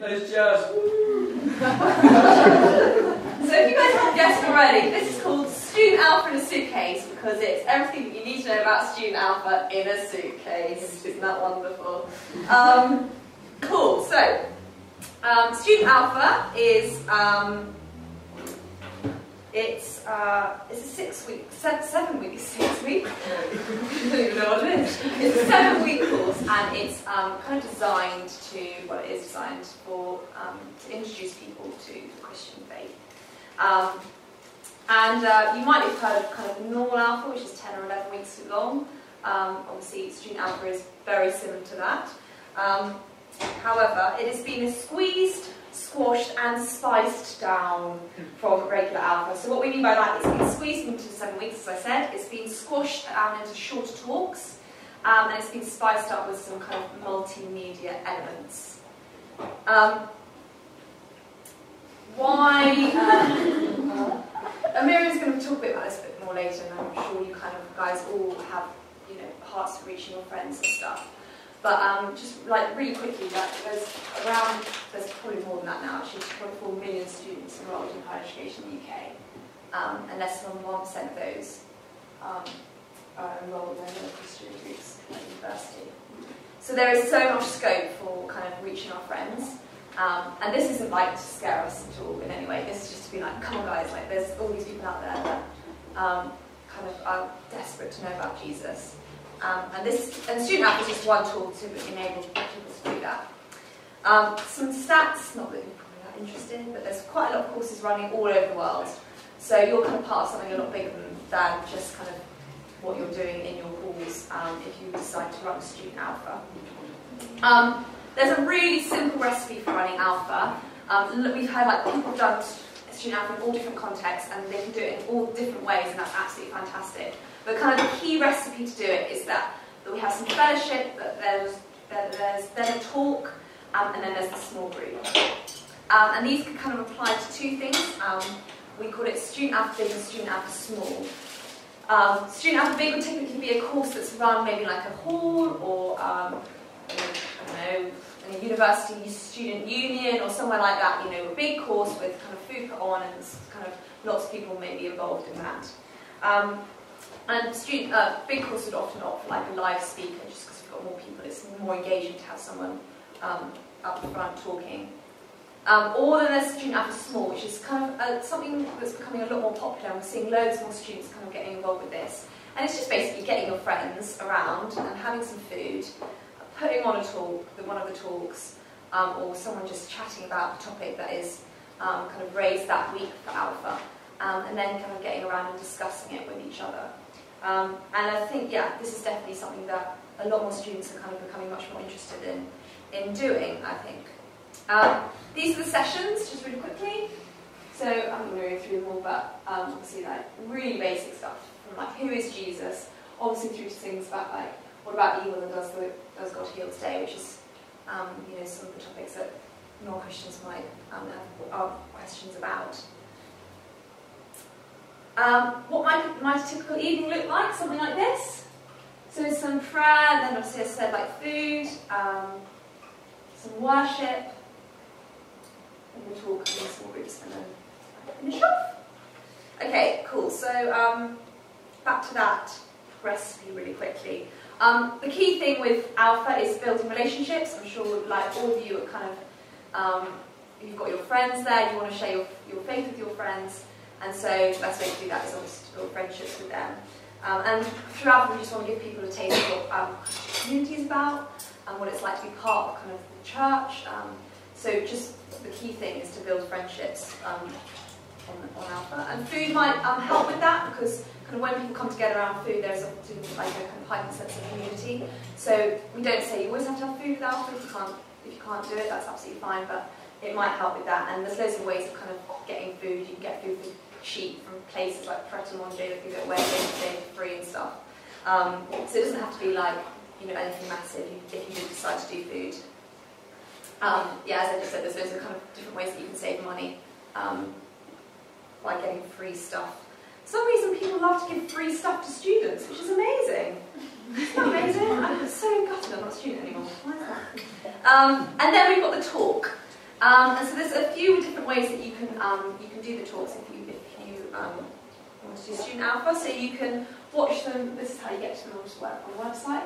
Those jazz. So if you guys haven't guessed already, this is called Student Alpha in a Suitcase because it's everything that you need to know about Student Alpha in a suitcase. Isn't that wonderful? Cool. So Student Alpha is it's a 6 week, 7 week, 6 week. I don't even know what it is. It's a 7-week course, and it's kind of designed to, well, it is designed for to introduce people to the Christian faith. You might have heard of kind of normal alpha, which is 10 or 11 weeks long. Obviously, student alpha is very similar to that. However, it has been squeezed, squashed and spiced down from regular alpha. So what we mean by that is it's been squeezed into 7 weeks, as I said. It's been squashed down into shorter talks, and it's been spiced up with some kind of multimedia elements. Miriam's going to talk a bit about this a bit more later, and I'm sure you guys all have, hearts for reaching your friends and stuff. But just like really quickly, there's probably more than that now actually, 24 million students enrolled in higher education in the UK, and less than 1% of those are enrolled in the Christian groups at university. So there is so much scope for kind of reaching our friends. And this isn't like to scare us at all in any way. This is just to be like, come on guys, like there's all these people out there that kind of are desperate to know about Jesus. And Student Alpha is just one tool to enable people to do that. Some stats, not that you're probably that interested in, but there's quite a lot of courses running all over the world. So you're kind of part of something a lot bigger than just kind of what you're doing in your halls if you decide to run Student Alpha. There's a really simple recipe for running Alpha. We've had people have done Student Alpha in all different contexts, and they can do it in all different ways, and that's absolutely fantastic. But kind of the key recipe to do it is that we have some fellowship, that there's then a talk, and then there's the small group. And these can kind of apply to two things. We call it Student Alpha Big and Student Alpha Small. Student Alpha Big would typically be a course that's run maybe like a hall or I don't know, in a university student union or somewhere like that, a big course with kind of food put on and kind of lots of people may be involved in that. And big course would often offer like a live speaker, just because we've got more people, it's more engaging to have someone up front talking. Or then there's Student Alpha Small, which is kind of something that's becoming a lot more popular, and we're seeing loads more students kind of getting involved with this. And it's just basically getting your friends around and having some food, putting on a talk, one of the talks, or someone just chatting about the topic that is kind of raised that week for Alpha, and then kind of getting around and discussing it with each other. And I think, this is definitely something that a lot more students are kind of becoming much more interested in doing, I think. These are the sessions, just really quickly. So I'm not going to go through them all, but obviously like really basic stuff, from like who is Jesus, obviously through to things about like what about evil and does God heal today, which is some of the topics that non-Christians might have questions about. What might my typical evening look like? Something like this. So some prayer, then obviously I said like food, some worship, and the talk and the small groups, and then finish off. Okay, cool. So back to that recipe really quickly. The key thing with Alpha is building relationships. I'm sure like all of you are kind of, you've got your friends there, you want to share your faith with your friends, and so the best way to do that is obviously to build friendships with them. And through Alpha we just want to give people a taste of what community is about, and what it's like to be part of kind of the church. So just the key thing is to build friendships on Alpha. And food might help with that, because kind of when people come together around food, there's often like a kind of heightened sense of community. So we don't say you always have to have food with Alpha. If you can't do it, that's absolutely fine, but it might help with that. And there's loads of ways of kind of getting food. You can get food for cheap from places like Pret a Manger that give it away day for free and stuff. So it doesn't have to be like anything massive if you do decide to do food. As I just said, there's loads of kind of different ways that you can save money by getting free stuff. For some reason people love to give free stuff to students, which is amazing. Isn't that amazing? I'm so gutted I'm not a student anymore. Why is that? And then we've got the talk. And so there's a few different ways that you can do the talks if you want to do Student Alpha. So you can watch them. This is how you get to them on the website.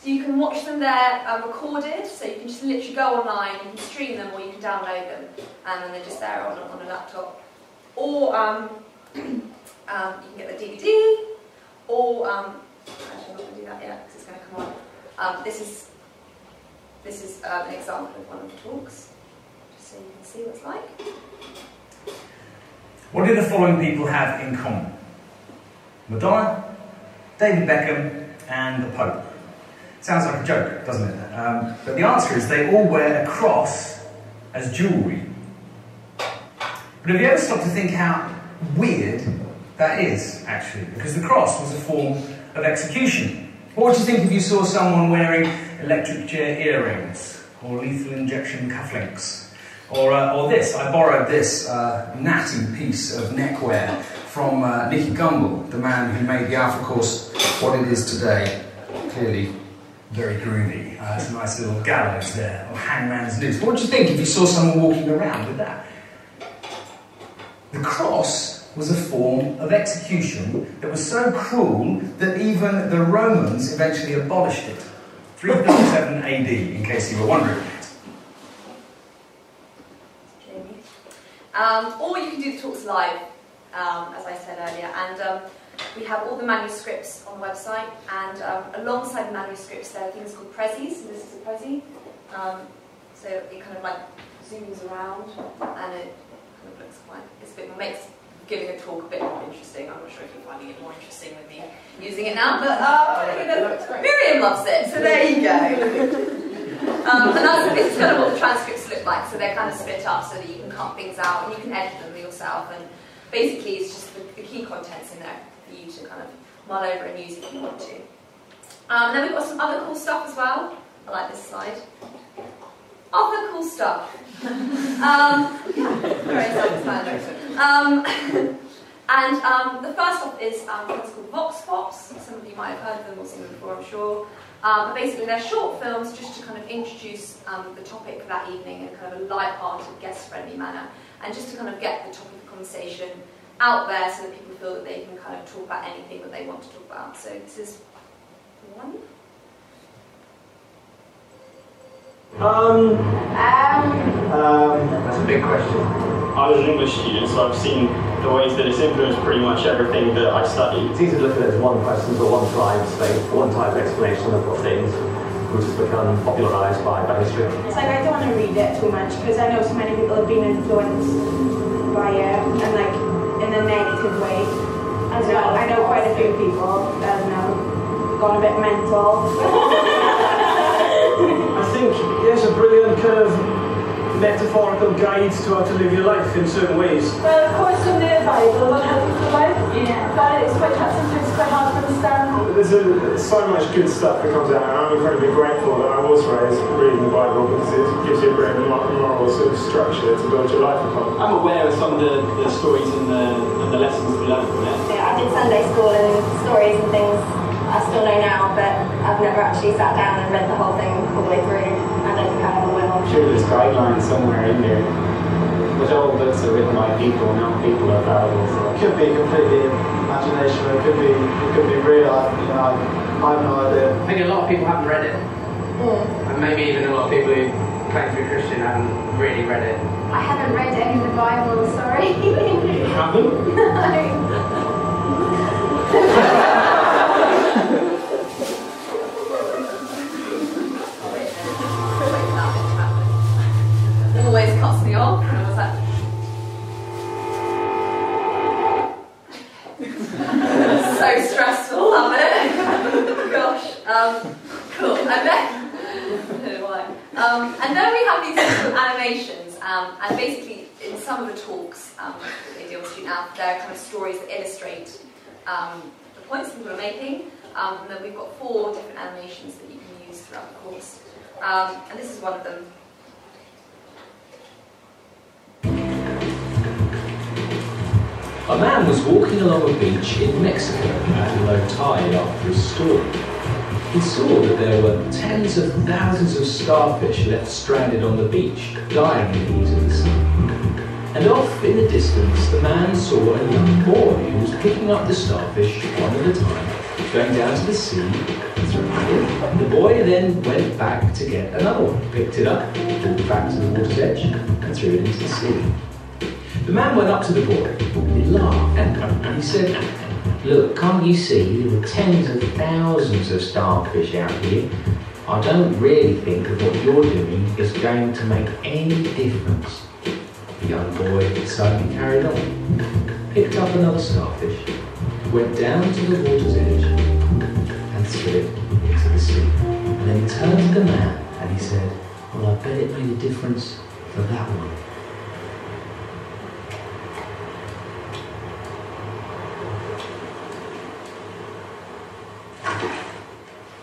So you can watch them there recorded. So you can just literally go online, you can stream them, or you can download them, and then they're just there on a laptop. Or you can get the DVD. Or actually, I'm not going to do that yet because it's going to come on. This is an example of one of the talks, just so you can see what it's like. What do the following people have in common? Madonna, David Beckham, and the Pope. Sounds like a joke, doesn't it? But the answer is they all wear a cross as jewellery. But have you ever stopped to think how weird that is, actually? Because the cross was a form of execution. What would you think if you saw someone wearing electric chair earrings, or lethal injection cufflinks? Or this, I borrowed this natty piece of neckwear from Nicky Gumbel, the man who made the Alpha Course what it is today. Clearly very groovy. It's a nice little gallows there, or hangman's noose. What would you think if you saw someone walking around with that? The cross was a form of execution that was so cruel that even the Romans eventually abolished it. 337 AD, in case you were wondering. Or you can do the talks live, as I said earlier, and we have all the manuscripts on the website, and alongside the manuscripts there are things called prezzies, and this is a prezzie, so it kind of like zooms around, and it kind of looks quite, makes giving a talk a bit more interesting. I'm not sure if you're finding it more interesting with me using it now, but Miriam loves it, so there you go. And this is kind of what the transcripts look like, so they're kind of split up so that you can cut things out and you can edit them yourself, and basically it's just the key contents in there for you to kind of mull over and use if you want to. And then we've got some other cool stuff as well. I like this slide. Other cool stuff. Yeah, very self-explanatory. And the first off is what's called Vox Pops. Some of you might have heard of them or seen them before, I'm sure. But basically they're short films just to kind of introduce the topic for that evening in a kind of a light-hearted, guest-friendly manner, and just to kind of get the topic of conversation out there so that people feel that they can kind of talk about anything that they want to talk about. So this is one. That's a big question. I was an English student, so I've seen the ways that it's influenced pretty much everything that I studied. It's easy to look at it as one person or one slide space, one type of explanation of what things which has become popularised by history. It's like I don't want to read it too much because I know so many people have been influenced by it, and like in a negative way as well. I know quite a few people that have now gone a bit mental. I think it's a brilliant kind of metaphorical guide to how to live your life in certain ways. Well, of course, from the Bible will help you survive. Yeah. But it's sometimes quite hard to understand. There's so much good stuff that comes out, and I'm incredibly grateful that I was raised reading the Bible because it gives you a great moral sort of structure to build your life upon. I'm aware of some of the stories and the lessons we learned from it. Yeah, I did Sunday school and stories and things I still know now, but I've never actually sat down and read the whole thing all the way through. I don't think I ever will. Sure, there's guidelines somewhere in there, but all books are written by people, not people are fallible. So. It could be completely imagination, it could be real. I have no idea. I think a lot of people haven't read it, and maybe even a lot of people who claim to be Christian haven't really read it. I haven't read any of the Bible, sorry. You haven't? No. Always cuts me off, and I was like, so stressful, love it. Gosh, cool. And then, I don't know why. And then we have these little animations, and basically in some of the talks that they do on Student Alpha, they're kind of stories that illustrate the points that people are making. And then we've got 4 different animations that you can use throughout the course, and this is one of them. A man was walking along a beach in Mexico at low tide after a storm. he saw that there were tens of thousands of starfish left stranded on the beach, dying in the heat of the sun. And off in the distance, the man saw a young boy who was picking up the starfish one at a time, going down to the sea and throwing it in. The boy then went back to get another one, picked it up, pulled it back to the water's edge, and threw it into the sea. The man went up to the boy, he laughed, and he said, "Look, can't you see there were tens of thousands of starfish out here? I don't really think that what you're doing is going to make any difference." The young boy suddenly carried on, picked up another starfish, went down to the water's edge, and threw it into the sea. And then he turned to the man and he said, "Well, I bet it made a difference for that one."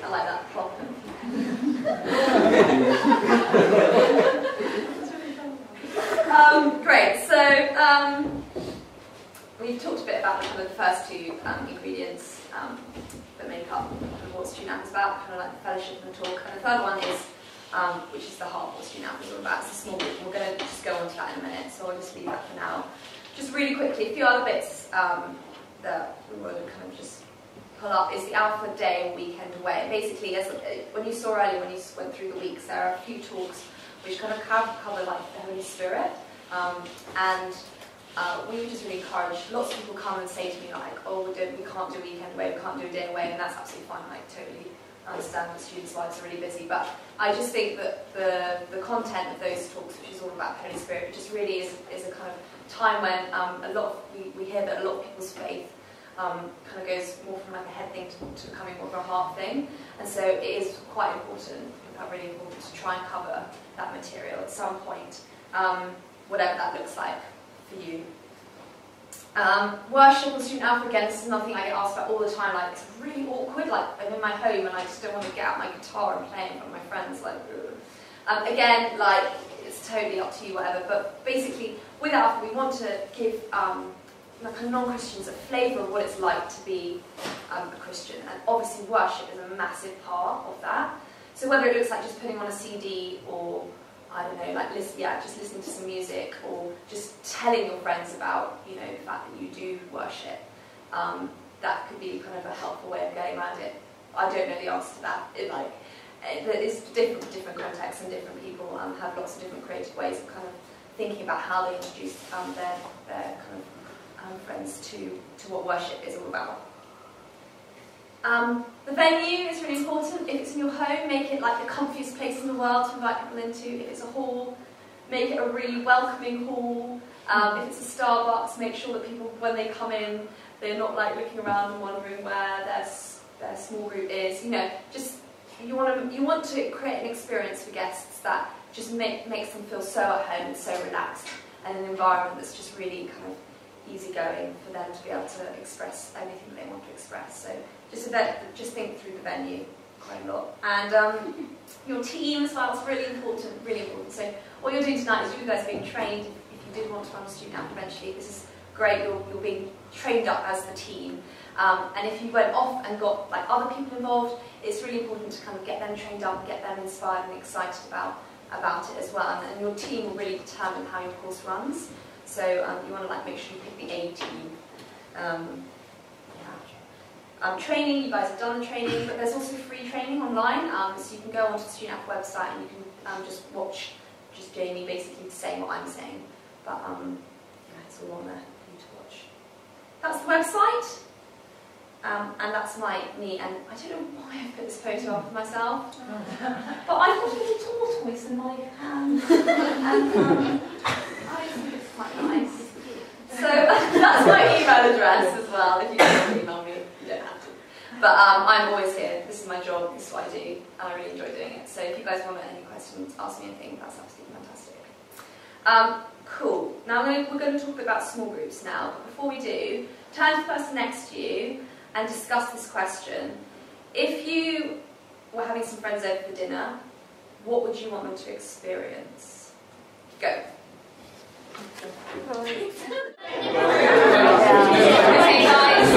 I like that plot. Great, so we've talked a bit about kind of the first two ingredients that make up kind of what Student App is about, kind of like the fellowship and the talk. And the third one is, which is the heart of what Student App is all about. It's a small group, and we're going to just go on to that in a minute, so I'll just leave that for now. Just really quickly, a few other bits that we want to kind of just pull up is the Alpha Day and Weekend Away. Basically, as when you saw earlier, when you went through the weeks, there are a few talks which kind of cover like the Holy Spirit. We would just really encourage, lots of people come and say to me like, "Oh, we can't do weekend away, we can't do a day away," and that's absolutely fine. I totally understand that students' lives are really busy, but I just think that the content of those talks, which is all about the Holy Spirit, it just really is a kind of time when we hear that a lot of people's faith kind of goes more from like a head thing to becoming more of a heart thing, and so it is quite important, really important to try and cover that material at some point, whatever that looks like for you. Worship and Student Alpha, again, this is nothing I get asked about all the time. Like, it's really awkward. Like, I'm in my home and I just don't want to get out my guitar and play in front of my friends. Like, again, like, it's totally up to you, whatever. But basically, with Alpha, we want to give like non-Christians a flavour of what it's like to be a Christian. And obviously, worship is a massive part of that. So whether it looks like just putting on a CD or I don't know, like just listening to some music, or just telling your friends about, you know, the fact that you do worship. That could be kind of a helpful way of getting around it. I don't know the answer to that. It's different for different contexts, and different people have lots of different creative ways of kind of thinking about how they introduce their kind of friends to what worship is all about. The venue is really important. If it's in your home, make it like the comfiest place in the world to invite people into. If it's a hall, make it a really welcoming hall. If it's a Starbucks, make sure that people, when they come in, they're not like looking around and wondering where their small group is. You know, just you want to create an experience for guests that just makes them feel so at home and so relaxed, and an environment that's just really kind of easygoing for them to be able to express anything they want to express. So just think through the venue quite a lot. And your team as well is really important, really important. So what you're doing tonight is you guys are being trained. If you did want to run a Student App eventually, this is great. You're being trained up as the team. And if you went off and got like other people involved, it's really important to kind of get them trained up and get them inspired and excited about it as well. And your team will really determine how your course runs. So you want to like make sure you pick the A team. Training, you guys have done the training, but there's also free training online, so you can go onto the Student App website and you can just watch just Jamie basically saying what I'm saying, but yeah, it's all on there for you to watch. That's the website, and that's me, and I don't know why I put this photo up of myself, but I got a little tortoise in my hand, and I think it's quite nice. So that's my email address as well, if you want to email me. Don't have to. But I'm always here. This is my job. This is what I do, and I really enjoy doing it. So if you guys want any questions, ask me anything. That's absolutely fantastic. Cool. Now we're going to talk a bit about small groups now. But before we do, turn to the person next to you and discuss this question. If you were having some friends over for dinner, what would you want them to experience? Go. Okay, guys.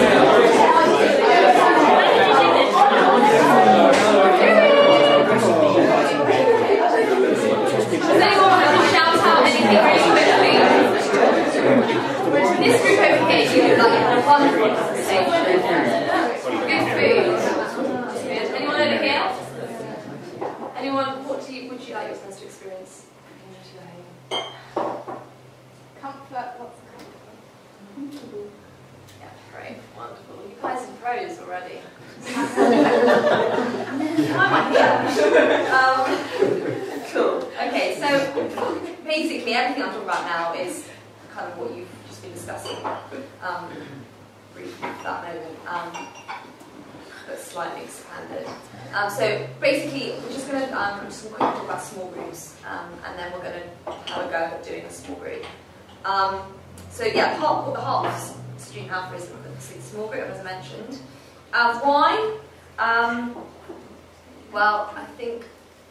basically everything I'm talking about now is kind of what you've just been discussing briefly for that moment, but slightly expanded. So basically, we're just going to quickly talk about small groups, and then we're going to have a go at doing a small group. So yeah, the heart of Student Alpha is the small group, as I mentioned. Why? Well, I think,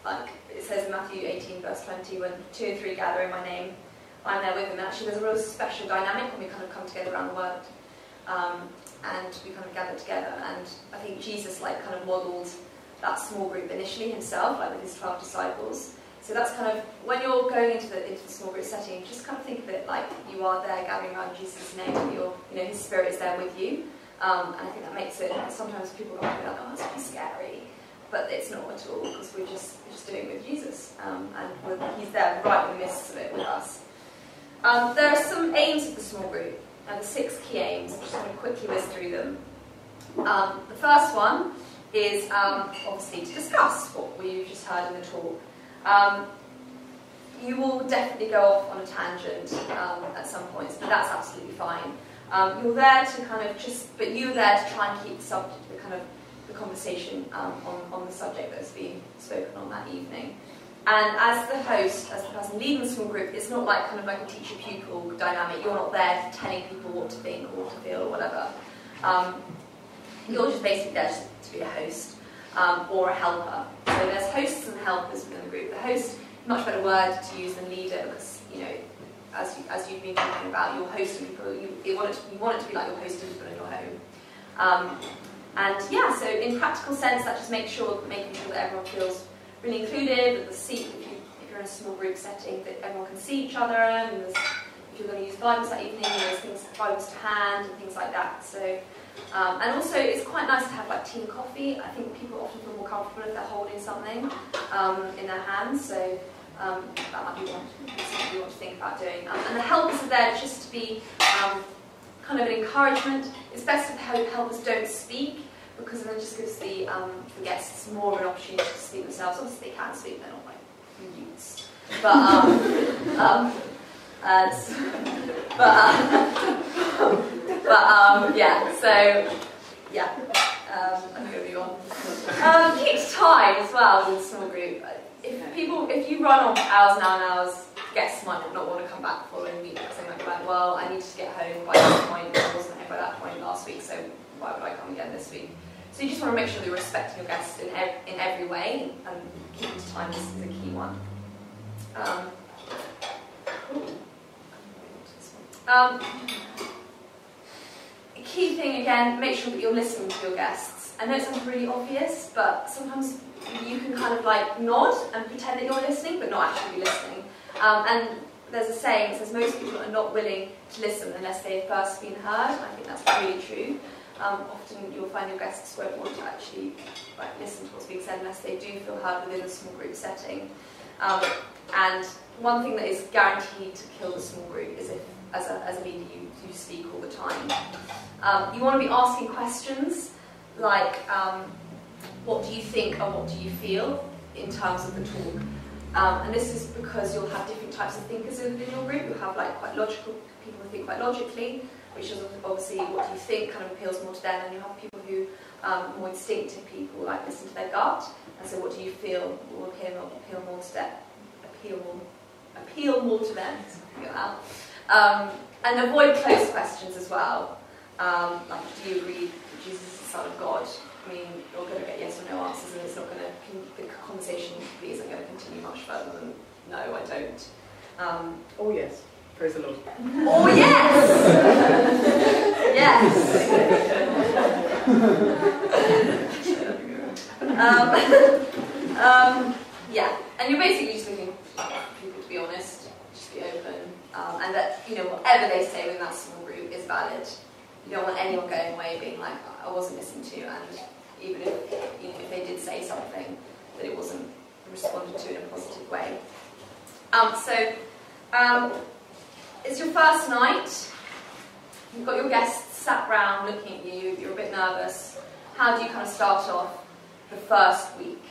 like it says in Matthew 18, verse 20, when 2 and 3 gather in my name, I'm there with them. And actually, there's a real special dynamic when we kind of come together around the word, and we kind of gather together. And I think Jesus like kind of modelled that small group initially himself, like with his 12 disciples. So that's kind of, when you're going into the small group setting, just kind of think of it like you are there gathering around Jesus' name, and his spirit is there with you. And I think that makes it, sometimes people go like, oh, that's pretty scary. But it's not at all, because we're just doing it with Jesus. And he's there right in the midst of it with us. There are some aims of the small group, and the 6 key aims. I'm just going to quickly whiz through them. The first one is obviously to discuss what we've just heard in the talk. You will definitely go off on a tangent at some points, but that's absolutely fine. You're there to kind of you're there to try and keep the subject, the conversation on the subject that's being spoken on that evening. And as the host, as the person leading the small group, it's not like kind of like a teacher-pupil dynamic. You're not there telling people what to think or what to feel or whatever. You're just basically there to be a host or a helper. So there's hosts and helpers within the group. The host, much better word to use than leader, because as you've been talking about, you're hosting people. You want it to be like you're hosting people in your home. And yeah, so in practical sense, that just making sure that everyone feels really included, that the seat, if you're in a small group setting, that everyone can see each other, and if you're going to use Bibles that evening, there's things, Bibles to hand, and things like that. So, and also, it's quite nice to have like tea and coffee. I think people often feel more comfortable if they're holding something in their hands. So that might be something you want to think about doing. And the helpers are there just to be kind of an encouragement. It's best if the helpers don't speak, because then it just gives the guests more of an opportunity to speak themselves. Obviously they can speak, they're not like mutes. Yeah, so yeah, I'm going to move on. Keep time as well with a small group. If you run on for hours and hours, guests might not want to come back the following week, because they might be like, well, I need to get home by that point. I wasn't home by that point last week, so why would I come again this week? So you just want to make sure that you're respecting your guests in every way, and keeping to time is a key one. A key thing again, make sure that you're listening to your guests. I know it sounds really obvious, but sometimes you can kind of like nod and pretend that you're listening, but not actually be listening. And there's a saying that says most people are not willing to listen unless they've first been heard. I think that's really true. Often you'll find your guests won't want to actually listen to what's being said unless they do feel heard within a small group setting. And one thing that is guaranteed to kill the small group is if, as a leader, you speak all the time. You want to be asking questions like, what do you think and what do you feel in terms of the talk? And this is because you'll have different types of thinkers within your group. You'll have like quite logical people who think quite logically, which is obviously what you think kind of appeals more to them, and you have people who more instinctive people, like listen to their gut, and so what do you feel will appeal more to them. And avoid closed questions as well. Like, do you agree that Jesus is the Son of God? I mean, you're going to get yes or no answers, and it's not going to, the conversation isn't going to continue much further than no, I don't. Oh yes, praise the Lord. Oh yes! Yes! Yeah, and you're basically just looking for people to be honest, just be open, and that, whatever they say within that small group is valid. You don't want anyone going away being like, I wasn't listened to, and even if they did say something, that it wasn't responded to in a positive way. It's your first night. You've got your guests sat round looking at you. You're a bit nervous. How do you kind of start off the first week?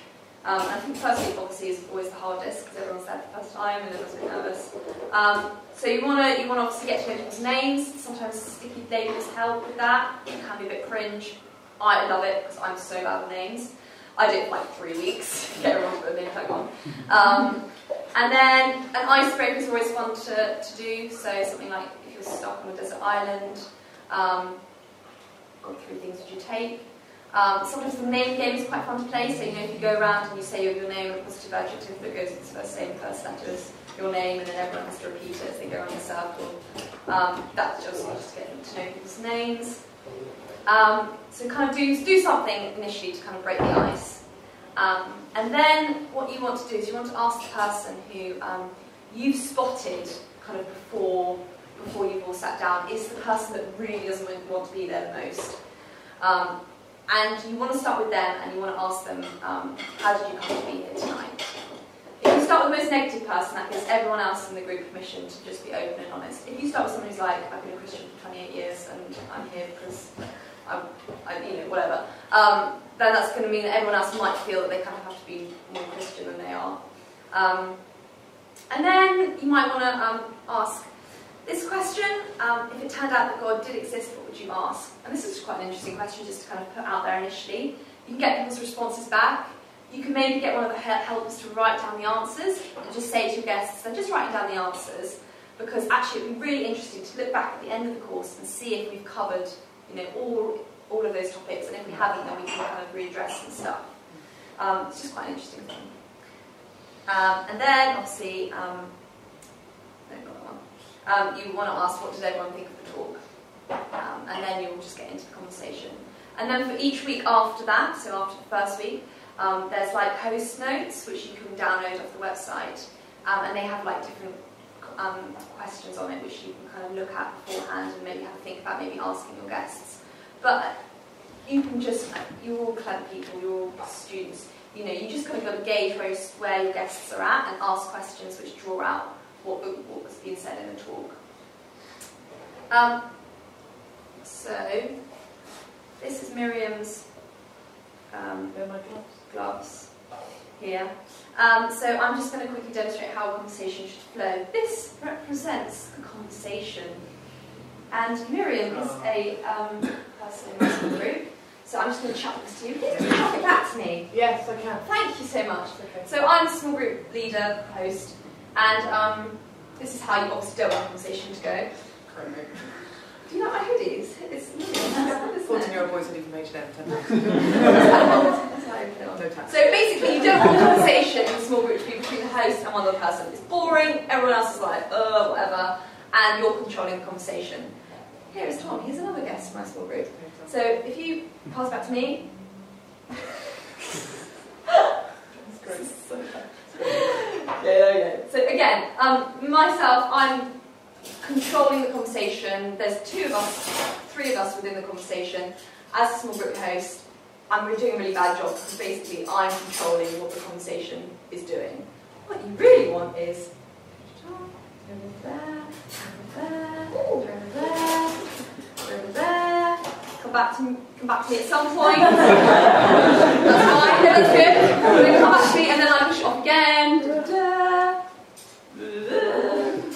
I think the first week obviously is always the hardest because everyone's there for the first time and everyone's a bit nervous. So you want to obviously get to know people's names. Sometimes sticky labels help with that. It can be a bit cringe. I love it because I'm so bad with names. I did it for like 3 weeks. Get everyone to put a name tag on. And then an icebreaker is always fun to do. So something like if you're stuck on a desert island, what 3 things would you take? Sometimes the name game is quite fun to play. So if you go around and you say your name with a positive adjective that goes with its first name, first letters, your name, and then everyone has to repeat it as they go around the circle. That's just getting to know people's names. So kind of do something initially to kind of break the ice. And then what you want to do is you want to ask the person who you've spotted kind of before you've all sat down, is the person that really doesn't want to be there the most. And you want to start with them and you want to ask them, how did you come to be here tonight? If you start with the most negative person, that gives everyone else in the group permission to just be open and honest. If you start with someone who's like, I've been a Christian for 28 years and I'm here because whatever, then that's going to mean that everyone else might feel that they kind of have to be more Christian than they are. And then you might want to ask this question, if it turned out that God did exist, what would you ask? And this is quite an interesting question just to kind of put out there initially. You can get people's responses back. You can maybe get one of the helpers to write down the answers and just say to your guests, they're just writing down the answers, because actually it would be really interesting to look back at the end of the course and see if we've covered all of those topics, and if we haven't, then we can kind of readdress and stuff. It's just quite an interesting thing. And then, obviously, you want to ask, what did everyone think of the talk? And then you'll just get into the conversation. And then for each week after that, so after the first week, there's like host notes, which you can download off the website. And they have like different questions on it, which you can kind of look at beforehand and maybe have a think about maybe asking your guests. But you can just, you're all clever people, you're all students, you just kind of got to gauge where your guests are at and ask questions which draw out what was being said in the talk. So, this is Miriam's gloves here. So I'm just going to quickly demonstrate how a conversation should flow. This represents the conversation. And Miriam is a person in my small group. So I'm just going to chuck this to you. Please chuck it back to me. Yes, I can. Thank you so much. Okay. So I'm the small group leader, host, and this is how you obviously don't want a conversation to go. Do you like my hoodies? It's 14-year-old boys hoodie from H&M. So basically, you don't want a conversation in a small group to be between the host and one other person. It's boring. Everyone else is like, whatever, and you're controlling the conversation. Here is Tom. He's another guest from my small group. So if you pass back to me. Yeah. So again, myself, I'm controlling the conversation. There's 3 of us within the conversation. As a small group host, I'm doing a really bad job because basically I'm controlling what the conversation is doing. What you really want is over there, over there. Come back to me at some point. That's fine. That's good. Then come back to me, and then I push it off again.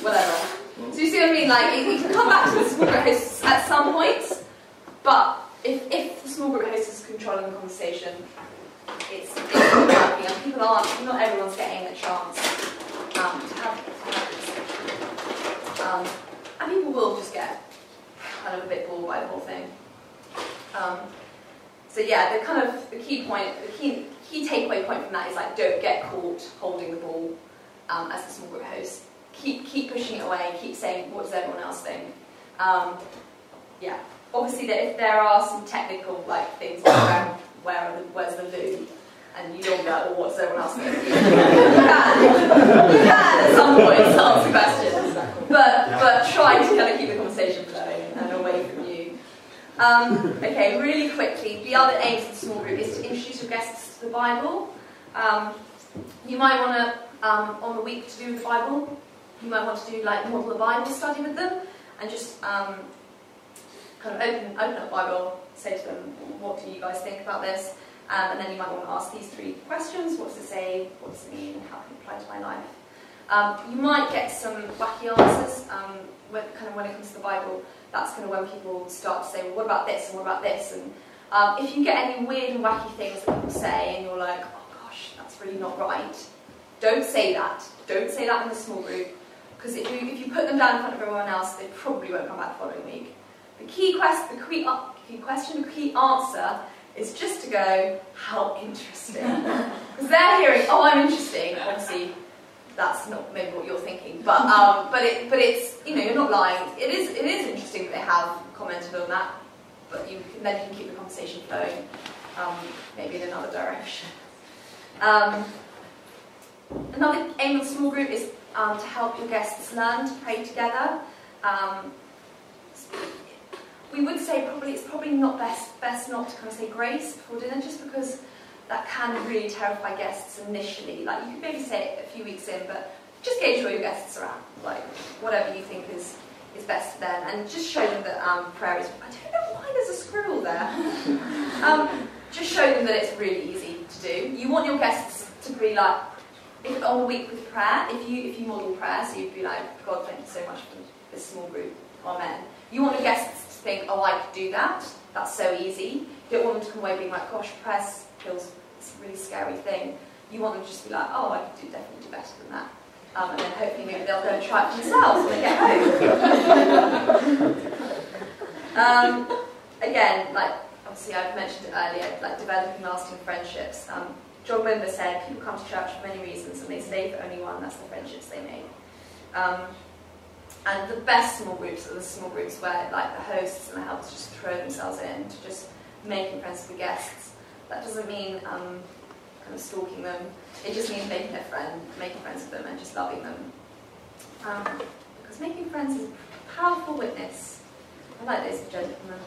Whatever. So you see what I mean? Like you can come back to the small group host at some points, but if the small group host is controlling the conversation, it's not working, and people aren't. Not everyone's getting a chance to have this. And people will just get kind of a bit bored by the whole thing. So yeah, the key takeaway point from that is like, don't get caught holding the ball as the small group host. Keep pushing it away. Keep saying, what does everyone else think? Yeah, obviously if there are some technical like things like where's the loo, and you don't go, well, what does everyone else think? You can at some point answer questions, but try to kind of keep the conversation flowing and away from you. Okay, really quickly, the other aims of the small group is to introduce your guests to the Bible. You might want to, on the week to do with the Bible, you might want to do like model a Bible study with them, and just kind of open up the Bible, say to them, what do you guys think about this? And then you might want to ask these 3 questions. What does it say? What does it mean? How can it apply to my life? You might get some wacky answers when it comes to the Bible. That's kind of when people start to say, well, what about this and what about this? And if you get any weird and wacky things that people say and you're like, oh gosh, that's really not right, don't say that. Don't say that in the small group, because if you put them down in front of everyone else, they probably won't come back the following week. The key answer is just to go, how interesting. Because they're hearing, oh, I'm interesting. Obviously, that's not maybe what you're thinking, but it's, you know, you're not lying. It is interesting that they have commented on that, but then you can keep the conversation flowing, maybe in another direction. Another aim of the small group is to help your guests learn to pray together. We would say it's probably not best not to kind of say grace before dinner, just because that can really terrify guests initially. Like, you could maybe say it a few weeks in, but just gauge where your guests are at. Like, whatever you think is best for them, and just show them that prayer is. I don't know why there's a squirrel there. Just show them that it's really easy to do. You want your guests to be like, if on the week with prayer, if you model prayer, so you'd be like, God, thank you so much for this small group. Amen. You want your guests to think, oh, I could do that. That's so easy. You don't want them to come away being like, gosh, prayer feels it's a really scary thing. You want them to just be like, oh, I could definitely do better than that. And then hopefully maybe they'll go and try it for themselves when they get home. Again, like, obviously I've mentioned it earlier, like developing lasting friendships. John Wimber said, people come to church for many reasons and they stay for only one, that's the friendships they make. And the best small groups are the small groups where like the hosts and the helpers just throw themselves in to just making friends with the guests. That doesn't mean kind of stalking them. It just means making friends with them and just loving them. Because making friends is a powerful witness. I like those gentlemen.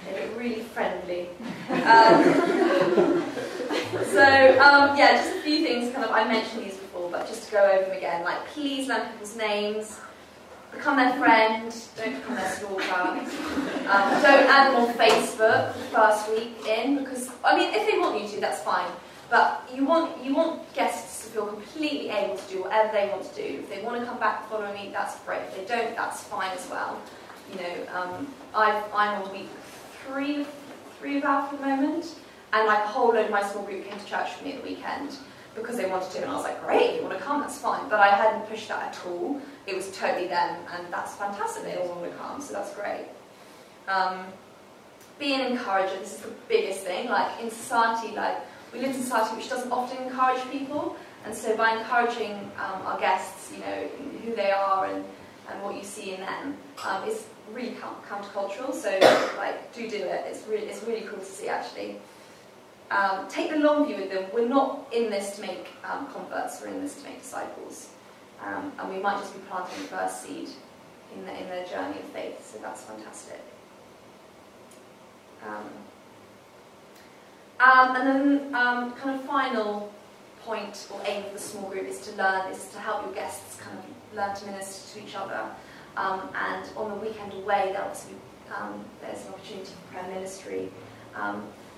They look really friendly. Yeah, just a few things. Kind of, I mentioned these before, but just to go over them again. Like, please learn people's names. Become their friend, don't become their stalker. Don't add them on Facebook the first week in, because, I mean, if they want you to, that's fine. But you want guests to feel completely able to do whatever they want to do. If they want to come back the following week, that's great. If they don't, that's fine as well. You know, I'm on week three of Alpha at the moment, and like a whole load of my small group came to church with me at the weekend because they wanted to, and I was like, great, you want to come, that's fine. But I hadn't pushed that at all. It was totally them, and that's fantastic. They all want to come, so that's great. Be an encourager. This is the biggest thing. Like, in society, like, we live in a society which doesn't often encourage people, and so by encouraging our guests, you know, who they are and what you see in them, is really countercultural. So, like, do it. It's really cool to see, actually. Take the long view with them. We're not in this to make converts. We're in this to make disciples, and we might just be planting the first seed in their journey of faith. So that's fantastic. And then kind of final point or aim of the small group is to help your guests kind of learn to minister to each other. And on the weekend away, there's an opportunity for prayer ministry.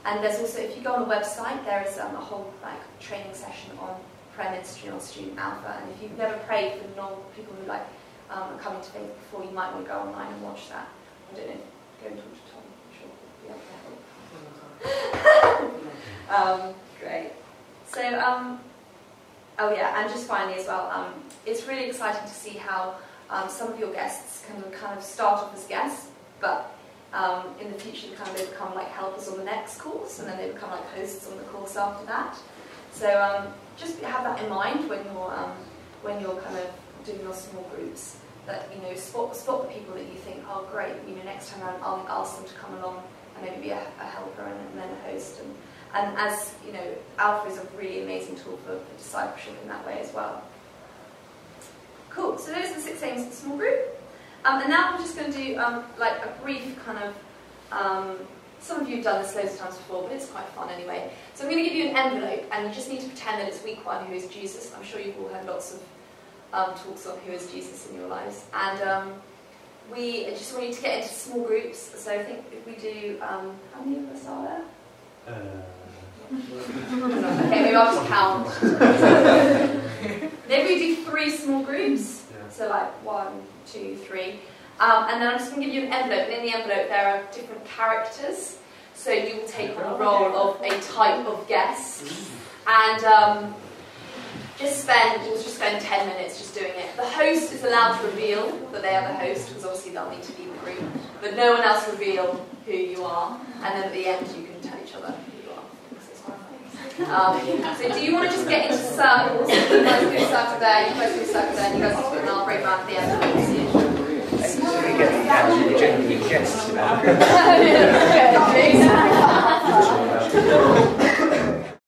And there's also, if you go on the website, there is a whole training session on prayer ministry on Student Alpha. And if you've never prayed for people who are coming to faith before, you might want to go online and watch that. I don't know. Go and talk to Tom. I'm sure he'll be able to help. Great. So, oh yeah, and just finally as well, it's really exciting to see how some of your guests can kind of start off as guests, but in the future they become like helpers on the next course, and then they become like hosts on the course after that. So just have that in mind when you're kind of doing your small groups. That, you know, spot the people that you think, oh great, you know, next time around I'll ask them to come along and maybe be a helper and then a host. And as you know, Alpha is a really amazing tool for discipleship in that way as well. Cool. So those are the 6 aims of the small group. And now I'm just going to do like a brief kind of. Some of you have done this loads of times before, but it's quite fun anyway. So I'm going to give you an envelope, and you just need to pretend that it's week 1, who is Jesus. I'm sure you've all had lots of talks on who is Jesus in your lives. And we just want you to get into small groups. So I think if we do, how many of us are there? Okay, maybe I'll just count. Maybe we do 3 small groups. So like 1, 2, 3. And then I'm just going to give you an envelope, and in the envelope there are different characters. So you will take on the role of a type of guest. And we'll just spend 10 minutes just doing it. The host is allowed to reveal that they are the host, because obviously they'll need to leave the group. But no one else reveal who you are. And then at the end you can tell each other who you are. So do you want to just get into circles? You guys do a circle there, you guys do a circle there, and you guys do it, and I'll bring around at the end. So we get genuinely guests.